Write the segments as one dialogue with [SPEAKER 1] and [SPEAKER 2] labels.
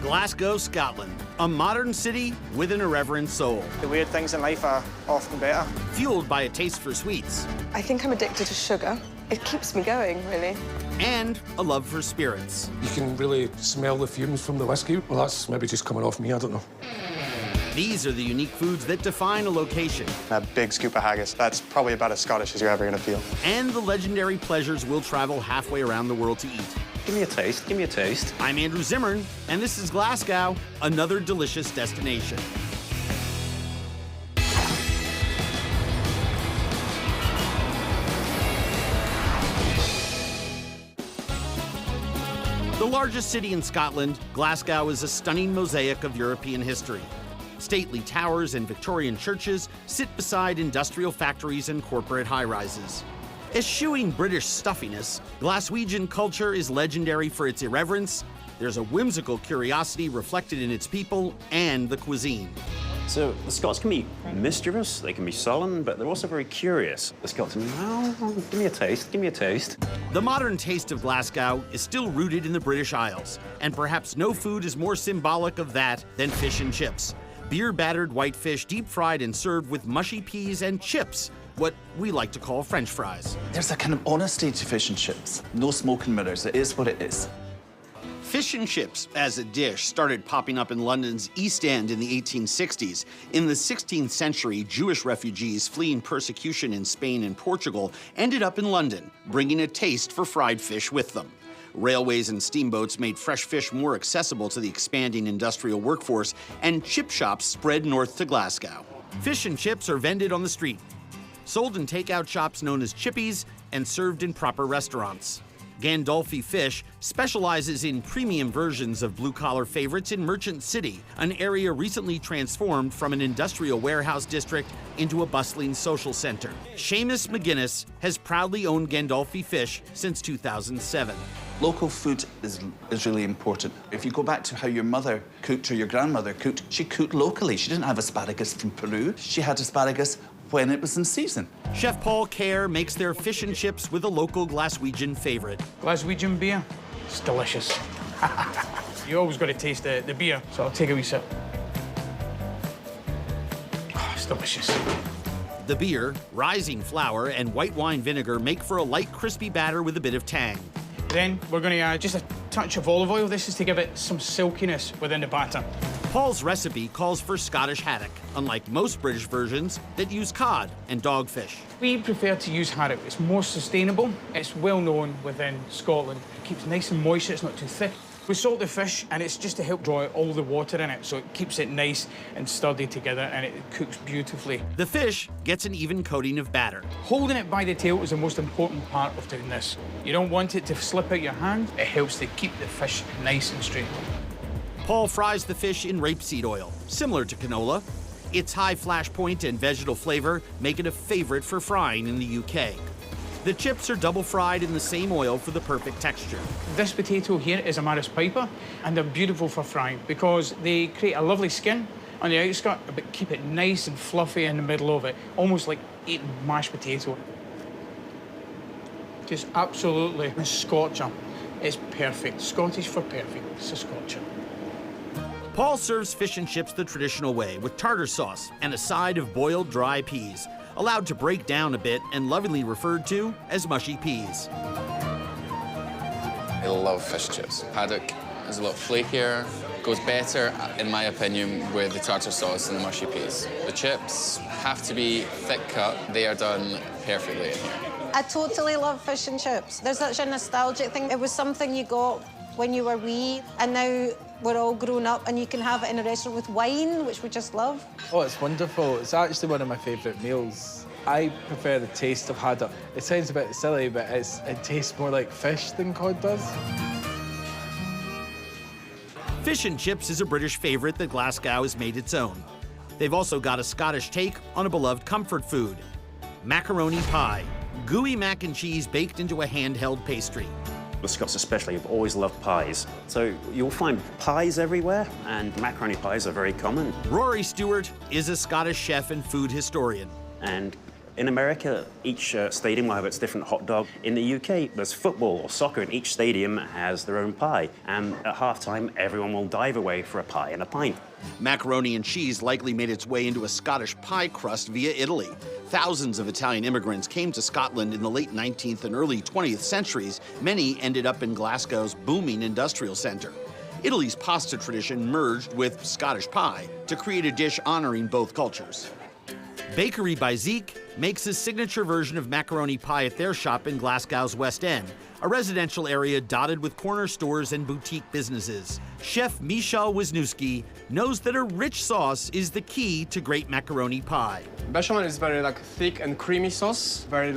[SPEAKER 1] Glasgow, Scotland, a modern city with an irreverent soul.
[SPEAKER 2] The weird things in life are often better.
[SPEAKER 1] Fueled by a taste for sweets.
[SPEAKER 3] I think I'm addicted to sugar. It keeps me going, really.
[SPEAKER 1] And a love for spirits.
[SPEAKER 4] You can really smell the fumes from the whiskey. Well, that's maybe just coming off me, I don't know.
[SPEAKER 1] These are the unique foods that define a location.
[SPEAKER 2] A big scoop of haggis, that's probably about as Scottish as you're ever gonna feel.
[SPEAKER 1] And the legendary pleasures we'll travel halfway around the world to eat.
[SPEAKER 5] Give me a taste, give me a taste.
[SPEAKER 1] I'm Andrew Zimmern, and this is Glasgow, another delicious destination. The largest city in Scotland, Glasgow is a stunning mosaic of European history. Stately towers and Victorian churches sit beside industrial factories and corporate high-rises. Eschewing British stuffiness, Glaswegian culture is legendary for its irreverence. There's a whimsical curiosity reflected in its people and the cuisine.
[SPEAKER 5] So the Scots can be mischievous, they can be sullen, but they're also very curious. The Scots, well, give me a taste, give me a taste.
[SPEAKER 1] The modern taste of Glasgow is still rooted in the British Isles, and perhaps no food is more symbolic of that than fish and chips. Beer-battered whitefish deep-fried and served with mushy peas and chips, what we like to call French fries.
[SPEAKER 6] There's a kind of honesty to fish and chips. No smoke and mirrors. It is what it is.
[SPEAKER 1] Fish and chips as a dish started popping up in London's East End in the 1860s. In the 16th century, Jewish refugees fleeing persecution in Spain and Portugal ended up in London, bringing a taste for fried fish with them. Railways and steamboats made fresh fish more accessible to the expanding industrial workforce, and chip shops spread north to Glasgow. Fish and chips are vended on the street, sold in takeout shops known as chippies, and served in proper restaurants. Gandolfi Fish specializes in premium versions of blue-collar favorites in Merchant City, an area recently transformed from an industrial warehouse district into a bustling social center. Seamus McGuinness has proudly owned Gandolfi Fish since 2007.
[SPEAKER 6] Local food is really important. If you go back to how your mother cooked or your grandmother cooked, she cooked locally. She didn't have asparagus from Peru. She had asparagus when it was in season.
[SPEAKER 1] Chef Paul Kerr makes their fish and chips with a local Glaswegian favorite.
[SPEAKER 7] Glaswegian beer, it's delicious. You always got to taste the beer, so I'll take a wee sip. Oh, it's delicious.
[SPEAKER 1] The beer, rising flour, and white wine vinegar make for a light, crispy batter with a bit of tang.
[SPEAKER 7] Then we're going to add just a touch of olive oil. This is to give it some silkiness within the batter.
[SPEAKER 1] Paul's recipe calls for Scottish haddock, unlike most British versions that use cod and dogfish.
[SPEAKER 7] We prefer to use haddock. It's more sustainable. It's well known within Scotland. It keeps nice and moist, it's not too thick. We salt the fish, and it's just to help draw all the water in it, so it keeps it nice and sturdy together, and it cooks beautifully.
[SPEAKER 1] The fish gets an even coating of batter.
[SPEAKER 7] Holding it by the tail is the most important part of doing this. You don't want it to slip out your hand. It helps to keep the fish nice and straight.
[SPEAKER 1] Paul fries the fish in rapeseed oil, similar to canola. Its high flash point and vegetal flavor make it a favorite for frying in the UK. The chips are double fried in the same oil for the perfect texture.
[SPEAKER 7] This potato here is a Maris Piper, and they're beautiful for frying because they create a lovely skin on the outskirt, but keep it nice and fluffy in the middle of it, almost like eating mashed potato. Just absolutely a scorcher. It's perfect. Scottish for perfect. It's a scorcher.
[SPEAKER 1] Paul serves fish and chips the traditional way, with tartar sauce and a side of boiled dry peas, allowed to break down a bit and lovingly referred to as mushy peas.
[SPEAKER 8] I love fish and chips. Haddock is a lot flakier, goes better, in my opinion, with the tartar sauce and the mushy peas. The chips have to be thick cut. They are done perfectly in here.
[SPEAKER 9] I totally love fish and chips. There's such a nostalgic thing. It was something you got when you were wee, and now we're all grown up, and you can have it in a restaurant with wine, which we just love.
[SPEAKER 10] Oh, it's wonderful. It's actually one of my favourite meals. I prefer the taste of haddock. It sounds a bit silly, but it tastes more like fish than cod does.
[SPEAKER 1] Fish and chips is a British favorite that Glasgow has made its own. They've also got a Scottish take on a beloved comfort food, macaroni pie, gooey mac and cheese baked into a handheld pastry.
[SPEAKER 5] The Scots especially have always loved pies. So you'll find pies everywhere, and macaroni pies are very common.
[SPEAKER 1] Rory Stewart is a Scottish chef and food historian.
[SPEAKER 5] And In America, each stadium will have its different hot dog. In the UK, there's football or soccer, and each stadium has their own pie. And at halftime, everyone will dive away for a pie and a pint.
[SPEAKER 1] Macaroni and cheese likely made its way into a Scottish pie crust via Italy. Thousands of Italian immigrants came to Scotland in the late 19th and early 20th centuries. Many ended up in Glasgow's booming industrial center. Italy's pasta tradition merged with Scottish pie to create a dish honoring both cultures. Bakery by Zeke makes a signature version of macaroni pie at their shop in Glasgow's West End, a residential area dotted with corner stores and boutique businesses. Chef Michal Wisniewski knows that a rich sauce is the key to great macaroni pie.
[SPEAKER 11] Bechamel is very thick and creamy sauce, very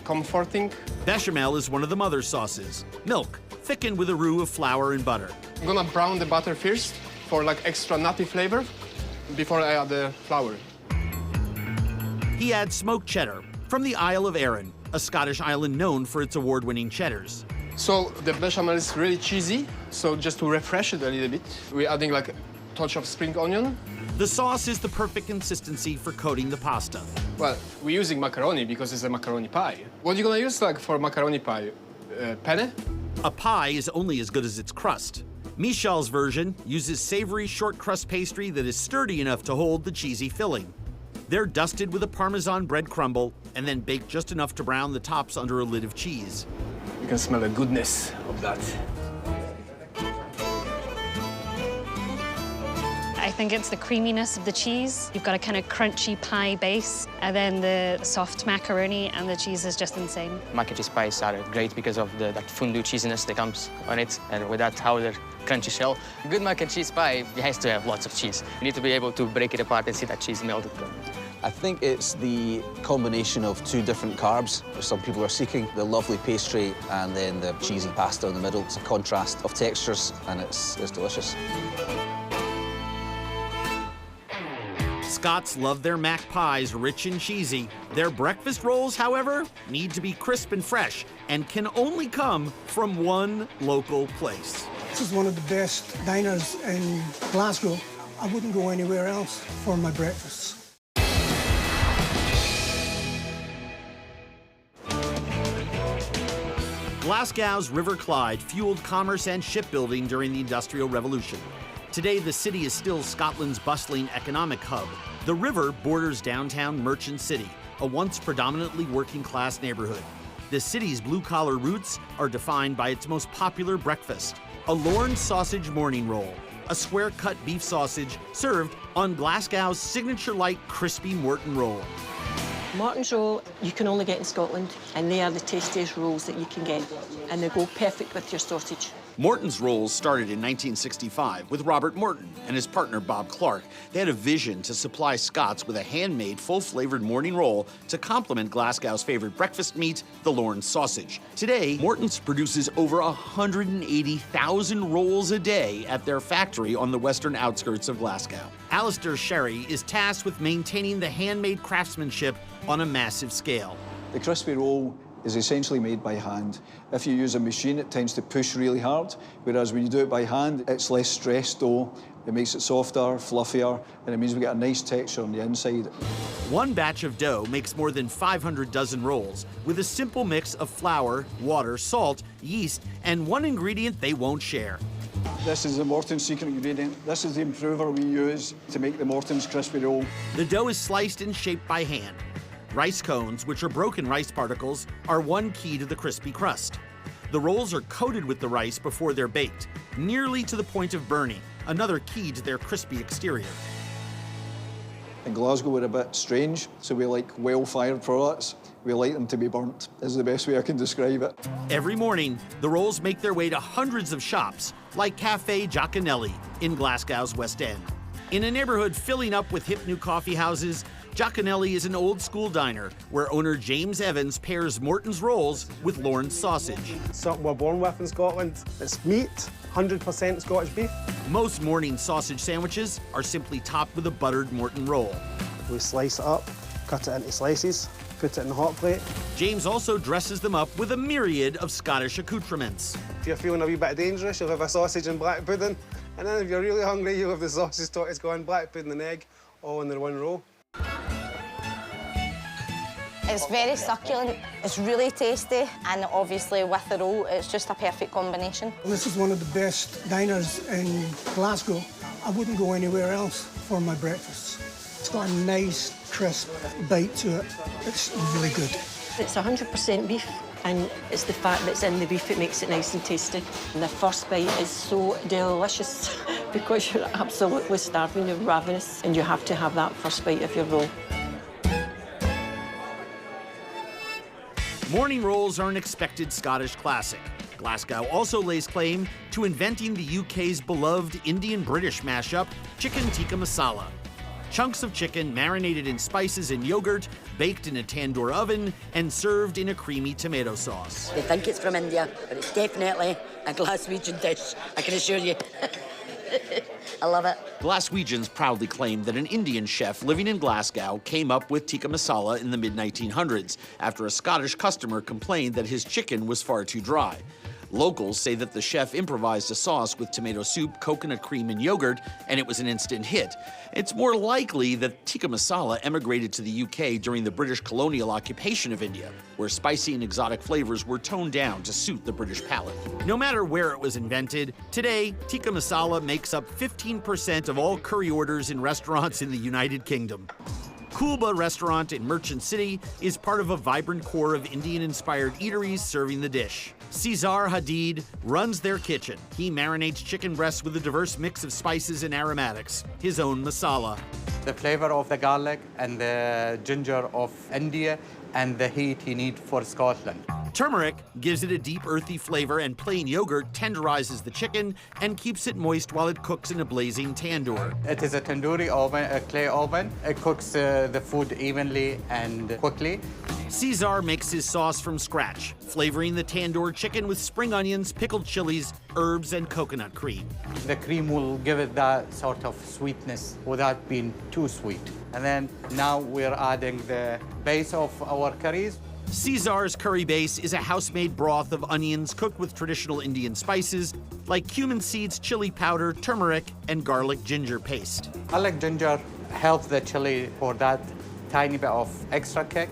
[SPEAKER 11] comforting.
[SPEAKER 1] Bechamel is one of the mother sauces. Milk, thickened with a roux of flour and butter.
[SPEAKER 11] I'm gonna brown the butter first for extra nutty flavor before I add the flour.
[SPEAKER 1] He adds smoked cheddar from the Isle of Arran, a Scottish island known for its award-winning cheddars.
[SPEAKER 11] So the bechamel is really cheesy, so just to refresh it a little bit, we're adding a touch of spring onion.
[SPEAKER 1] The sauce is the perfect consistency for coating the pasta.
[SPEAKER 11] Well, we're using macaroni because it's a macaroni pie. What are you gonna use for macaroni pie? Penne?
[SPEAKER 1] A pie is only as good as its crust. Michal's version uses savory short crust pastry that is sturdy enough to hold the cheesy filling. They're dusted with a Parmesan bread crumble and then baked just enough to brown the tops under a lid of cheese.
[SPEAKER 11] You can smell the goodness of that.
[SPEAKER 12] I think it's the creaminess of the cheese. You've got a kind of crunchy pie base, and then the soft macaroni, and the cheese is just insane.
[SPEAKER 13] Mac and cheese pies are great because of that fondue cheesiness that comes on it, and with that outer crunchy shell. A good mac and cheese pie has to have lots of cheese. You need to be able to break it apart and see that cheese melted.
[SPEAKER 14] I think it's the combination of two different carbs, which some people are seeking, the lovely pastry and then the cheesy pasta in the middle. It's a contrast of textures, and it's delicious.
[SPEAKER 1] Scots love their mac pies rich and cheesy. Their breakfast rolls, however, need to be crisp and fresh and can only come from one local place.
[SPEAKER 15] This is one of the best diners in Glasgow. I wouldn't go anywhere else for my breakfasts.
[SPEAKER 1] Glasgow's River Clyde fueled commerce and shipbuilding during the Industrial Revolution. Today, the city is still Scotland's bustling economic hub. The river borders downtown Merchant City, a once predominantly working-class neighborhood. The city's blue-collar roots are defined by its most popular breakfast, a Lorne sausage morning roll, a square-cut beef sausage served on Glasgow's signature-like crispy Morton roll.
[SPEAKER 16] Morton's roll you can only get in Scotland, and they are the tastiest rolls that you can get, and they go perfect with your sausage.
[SPEAKER 1] Morton's rolls started in 1965 with Robert Morton and his partner Bob Clark. They had a vision to supply Scots with a handmade, full-flavored morning roll to complement Glasgow's favorite breakfast meat, the Lorne sausage. Today, Morton's produces over 180,000 rolls a day at their factory on the western outskirts of Glasgow. Alistair Sherry is tasked with maintaining the handmade craftsmanship on a massive scale.
[SPEAKER 17] The crispy roll is essentially made by hand. If you use a machine, it tends to push really hard, whereas when you do it by hand, it's less stressed dough. It makes it softer, fluffier, and it means we get a nice texture on the inside.
[SPEAKER 1] One batch of dough makes more than 500 dozen rolls with a simple mix of flour, water, salt, yeast, and one ingredient they won't share.
[SPEAKER 17] This is the Morton's secret ingredient. This is the improver we use to make the Morton's crispy roll.
[SPEAKER 1] The dough is sliced and shaped by hand. Rice cones, which are broken rice particles, are one key to the crispy crust. The rolls are coated with the rice before they're baked, nearly to the point of burning, another key to their crispy exterior.
[SPEAKER 17] In Glasgow, we're a bit strange, so we like well-fired products. We like them to be burnt, is the best way I can describe it.
[SPEAKER 1] Every morning, the rolls make their way to hundreds of shops, like Cafe Giaconelli in Glasgow's West End. In a neighborhood filling up with hip new coffee houses, Giaconelli is an old-school diner where owner James Evans pairs Morton's rolls with Lorne's sausage.
[SPEAKER 18] Something we're born with in Scotland. It's meat, 100% Scottish beef.
[SPEAKER 1] Most morning sausage sandwiches are simply topped with a buttered Morton roll.
[SPEAKER 18] We slice it up, cut it into slices, put it in the hot plate.
[SPEAKER 1] James also dresses them up with a myriad of Scottish accoutrements.
[SPEAKER 18] If you're feeling a wee bit dangerous, you'll have a sausage and black pudding. And then if you're really hungry, you'll have the sausage tortoise going, black pudding and egg, all in the one roll.
[SPEAKER 19] It's very succulent, it's really tasty, and obviously with the roll, it's just a perfect combination.
[SPEAKER 15] This is one of the best diners in Glasgow. I wouldn't go anywhere else for my breakfasts. It's got a nice, crisp bite to it. It's really good.
[SPEAKER 16] It's 100% beef, and it's the fat that's in the beef that makes it nice and tasty. And the first bite is so delicious because you're absolutely starving, you're ravenous, and you have to have that first bite of your roll.
[SPEAKER 1] Morning rolls are an expected Scottish classic. Glasgow also lays claim to inventing the UK's beloved Indian-British mashup, chicken tikka masala. Chunks of chicken marinated in spices and yogurt, baked in a tandoor oven, and served in a creamy tomato sauce.
[SPEAKER 20] They think it's from India, but it's definitely a Glaswegian dish, I can assure you. I love it.
[SPEAKER 1] Glaswegians proudly claim that an Indian chef living in Glasgow came up with tikka masala in the mid-1900s after a Scottish customer complained that his chicken was far too dry. Locals say that the chef improvised a sauce with tomato soup, coconut cream, and yogurt, and it was an instant hit. It's more likely that tikka masala emigrated to the UK during the British colonial occupation of India, where spicy and exotic flavors were toned down to suit the British palate. No matter where it was invented, today, tikka masala makes up 15% of all curry orders in restaurants in the United Kingdom. Kulba restaurant in Merchant City is part of a vibrant core of Indian-inspired eateries serving the dish. Cesar Hadid runs their kitchen. He marinates chicken breasts with a diverse mix of spices and aromatics, his own masala.
[SPEAKER 21] The flavor of the garlic and the ginger of India and the heat you need for Scotland.
[SPEAKER 1] Turmeric gives it a deep, earthy flavor, and plain yogurt tenderizes the chicken and keeps it moist while it cooks in a blazing tandoor.
[SPEAKER 21] It is a tandoori oven, a clay oven. It cooks the food evenly and quickly.
[SPEAKER 1] Cesar makes his sauce from scratch, flavoring the tandoor chicken with spring onions, pickled chilies, herbs, and coconut cream.
[SPEAKER 21] The cream will give it that sort of sweetness without being too sweet. And then now we're adding the base of our curries.
[SPEAKER 1] Cesar's curry base is a house-made broth of onions cooked with traditional Indian spices like cumin seeds, chili powder, turmeric, and garlic ginger paste.
[SPEAKER 21] Garlic ginger helps the chili for that tiny bit of extra kick.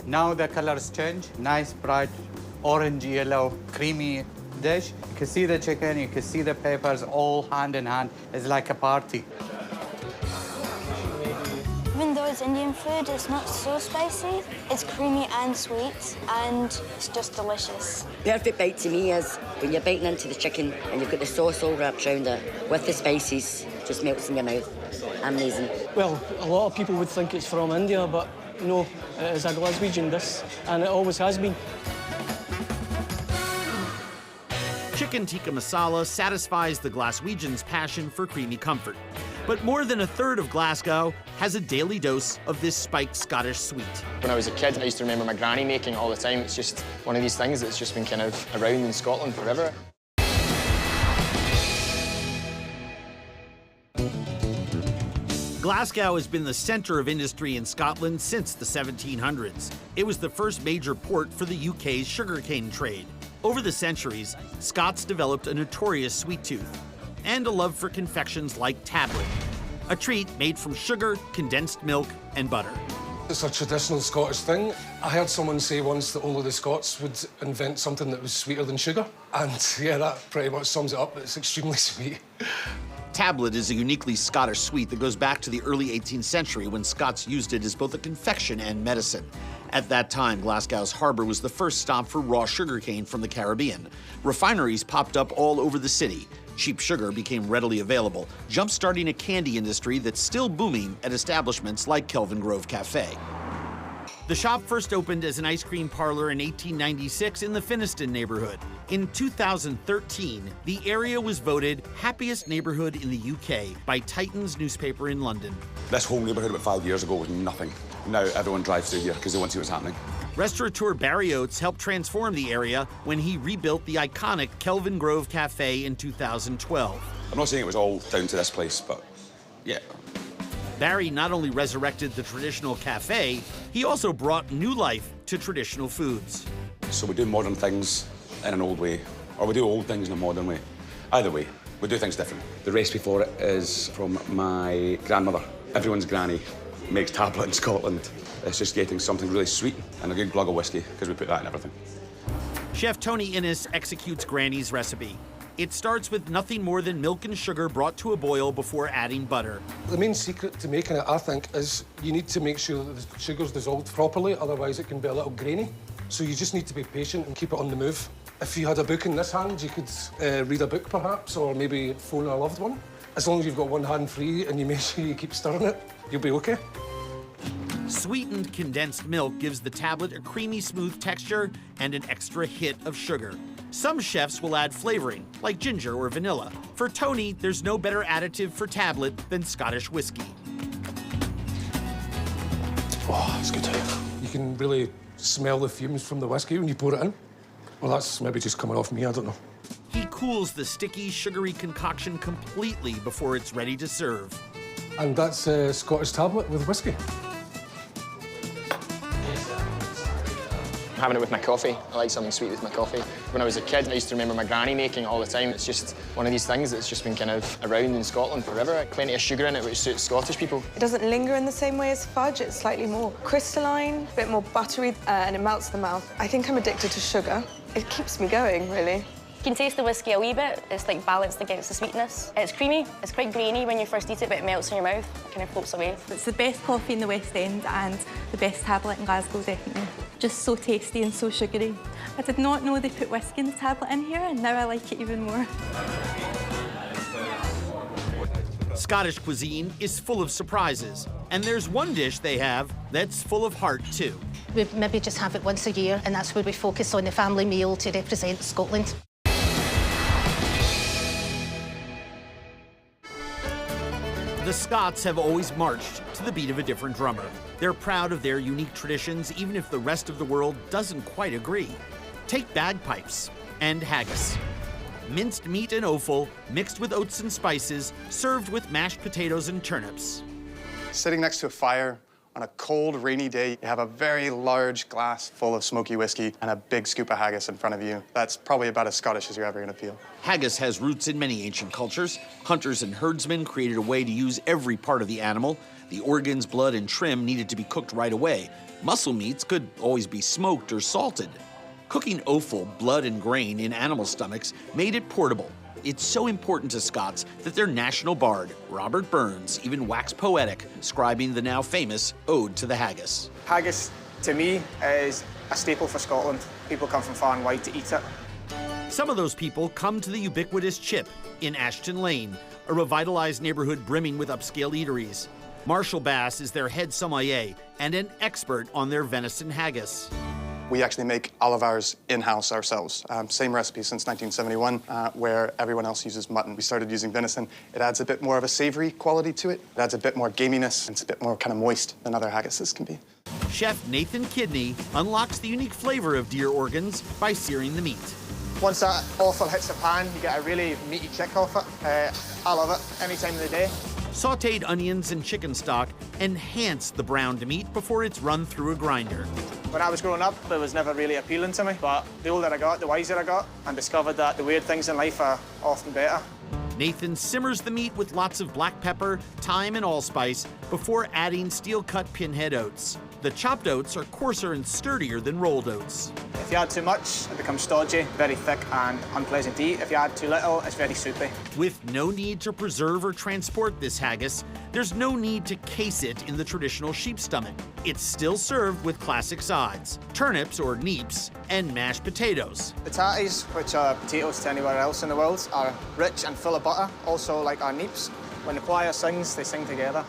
[SPEAKER 21] Now the colors change. Nice, bright, orange, yellow, creamy dish. You can see the chicken, you can see the peppers all hand in hand. It's like a party.
[SPEAKER 22] Even though it's Indian food, it's not so spicy. It's creamy and sweet, and it's just delicious.
[SPEAKER 20] Perfect bite to me is when you're biting into the chicken and you've got the sauce all wrapped around it with the spices, just melts in your mouth. Amazing.
[SPEAKER 23] Well, a lot of people would think it's from India, but no, it is a Glaswegian dish, and it always has been.
[SPEAKER 1] Chicken tikka masala satisfies the Glaswegians' passion for creamy comfort. But more than a third of Glasgow has a daily dose of this spiked Scottish sweet.
[SPEAKER 24] When I was a kid, I used to remember my granny making it all the time. It's just one of these things that's just been kind of around in Scotland forever.
[SPEAKER 1] Glasgow has been the center of industry in Scotland since the 1700s. It was the first major port for the UK's sugarcane trade. Over the centuries, Scots developed a notorious sweet tooth and a love for confections like tablet, a treat made from sugar, condensed milk, and butter.
[SPEAKER 4] It's a traditional Scottish thing. I heard someone say once that only the Scots would invent something that was sweeter than sugar. And yeah, that pretty much sums it up. It's extremely sweet.
[SPEAKER 1] Tablet is a uniquely Scottish sweet that goes back to the early 18th century when Scots used it as both a confection and medicine. At that time, Glasgow's harbour was the first stop for raw sugarcane from the Caribbean. Refineries popped up all over the city. Cheap sugar became readily available, jump-starting a candy industry that's still booming at establishments like Kelvin Grove Cafe. The shop first opened as an ice cream parlor in 1896 in the Finniston neighborhood. In 2013, the area was voted happiest neighborhood in the UK by Titan's newspaper in London.
[SPEAKER 25] This whole neighborhood about 5 years ago was nothing. Now everyone drives through here because they want to see what's happening.
[SPEAKER 1] Restaurateur Barry Oates helped transform the area when he rebuilt the iconic Kelvin Grove Cafe in 2012.
[SPEAKER 25] I'm not saying it was all down to this place, but yeah.
[SPEAKER 1] Barry not only resurrected the traditional cafe, he also brought new life to traditional foods.
[SPEAKER 25] So we do modern things in an old way, or we do old things in a modern way. Either way, we do things different. The recipe for it is from my grandmother, everyone's granny. makes tablet in Scotland. It's just getting something really sweet and a good glug of whiskey, because we put that in everything.
[SPEAKER 1] Chef Tony Innes executes Granny's recipe. It starts with nothing more than milk and sugar brought to a boil before adding butter.
[SPEAKER 4] The main secret to making it, I think, is you need to make sure that the sugar's dissolved properly, otherwise it can be a little grainy. So you just need to be patient and keep it on the move. If you had a book in this hand, you could read a book perhaps, or maybe phone a loved one. As long as you've got one hand free and you make sure you keep stirring it, you'll be okay.
[SPEAKER 1] Sweetened condensed milk gives the tablet a creamy, smooth texture and an extra hit of sugar. Some chefs will add flavoring, like ginger or vanilla. For Tony, there's no better additive for tablet than Scottish whiskey.
[SPEAKER 4] Oh, it's good. You can really smell the fumes from the whiskey when you pour it in. Well, that's maybe just coming off me, I don't know.
[SPEAKER 1] He cools the sticky, sugary concoction completely before it's ready to serve.
[SPEAKER 4] And that's Scottish tablet with whiskey.
[SPEAKER 24] Having it with my coffee. I like something sweet with my coffee. When I was a kid, I used to remember my granny making it all the time. It's just one of these things that's just been kind of around in Scotland forever. Plenty of sugar in it, which suits Scottish people.
[SPEAKER 2] It doesn't linger in the same way as fudge. It's slightly more crystalline, a bit more buttery, and it melts the mouth. I think I'm addicted to sugar. It keeps me going, really.
[SPEAKER 19] You can taste the whiskey a wee bit. It's like balanced against the sweetness. It's creamy. It's quite grainy when you first eat it, but it melts in your mouth. It kind of floats away.
[SPEAKER 3] It's the best coffee in the West End and the best tablet in Glasgow, definitely. Just so tasty and so sugary. I did not know they put whiskey in the tablet in here, and now I like it even more.
[SPEAKER 1] Scottish cuisine is full of surprises, and there's one dish they have that's full of heart, too.
[SPEAKER 9] We maybe just have it once a year, and that's where we focus on the family meal to represent Scotland.
[SPEAKER 1] The Scots have always marched to the beat of a different drummer. They're proud of their unique traditions, even if the rest of the world doesn't quite agree. Take bagpipes and haggis. Minced meat and offal, mixed with oats and spices, served with mashed potatoes and turnips.
[SPEAKER 6] Sitting next to a fire on a cold, rainy day, you have a very large glass full of smoky whiskey and a big scoop of haggis in front of you. That's probably about as Scottish as you're ever going to feel.
[SPEAKER 1] Haggis has roots in many ancient cultures. Hunters and herdsmen created a way to use every part of the animal. The organs, blood, and trim needed to be cooked right away. Muscle meats could always be smoked or salted. Cooking offal, blood, and grain in animal stomachs made it portable. It's so important to Scots that their national bard, Robert Burns, even waxed poetic, scribing the now famous Ode to the Haggis.
[SPEAKER 24] Haggis, to me, is a staple for Scotland. People come from far and wide to eat it.
[SPEAKER 1] Some of those people come to the ubiquitous Chip in Ashton Lane, a revitalized neighborhood brimming with upscale eateries. Marshall Bass is their head sommelier and an expert on their venison haggis.
[SPEAKER 6] We actually make all of ours in-house ourselves. Same recipe since 1971, where everyone else uses mutton. We started using venison. It adds a bit more of a savory quality to it. It adds a bit more gaminess, and it's a bit more kind of moist than other haggises can be.
[SPEAKER 1] Chef Nathan Kidney unlocks the unique flavor of deer organs by searing the meat.
[SPEAKER 24] Once that offal hits the pan, you get a really meaty kick off it. I love it any time of the day.
[SPEAKER 1] Sautéed onions and chicken stock enhance the browned meat before it's run through a grinder.
[SPEAKER 24] When I was growing up, it was never really appealing to me, but the older I got, the wiser I got, and discovered that the weird things in life are often better.
[SPEAKER 1] Nathan simmers the meat with lots of black pepper, thyme, and allspice before adding steel-cut pinhead oats. The chopped oats are coarser and sturdier than rolled oats.
[SPEAKER 24] If you add too much, it becomes stodgy, very thick and unpleasant to eat. If you add too little, it's very soupy.
[SPEAKER 1] With no need to preserve or transport this haggis, there's no need to case it in the traditional sheep stomach. It's still served with classic sides, turnips or neeps, and mashed potatoes.
[SPEAKER 24] The tatties, which are potatoes to anywhere else in the world, are rich and full of butter, also like our neeps. When the choir sings, they sing together.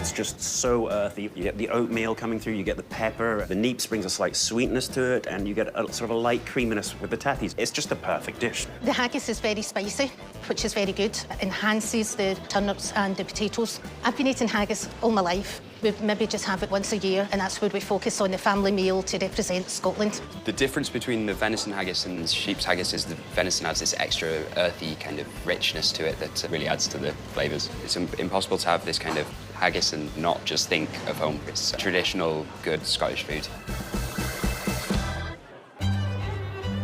[SPEAKER 5] It's just so earthy. You get the oatmeal coming through, you get the pepper, the neeps brings a slight sweetness to it, and you get a sort of a light creaminess with the tatties. It's just a perfect dish.
[SPEAKER 9] The haggis is very spicy, which is very good. It enhances the turnips and the potatoes. I've been eating haggis all my life. We maybe just have it once a year, and that's where we focus on the family meal to represent Scotland.
[SPEAKER 7] The difference between the venison haggis and sheep's haggis is the venison has this extra earthy kind of richness to it that really adds to the flavours. It's impossible to have this kind of haggis and not just think of home. It's traditional, good Scottish food.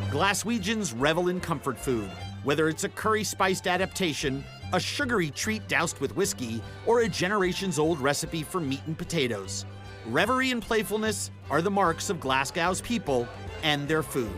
[SPEAKER 1] Glaswegians revel in comfort food, whether it's a curry-spiced adaptation a sugary treat doused with whiskey, or a generations-old recipe for meat and potatoes. Revelry and playfulness are the marks of Glasgow's people and their food.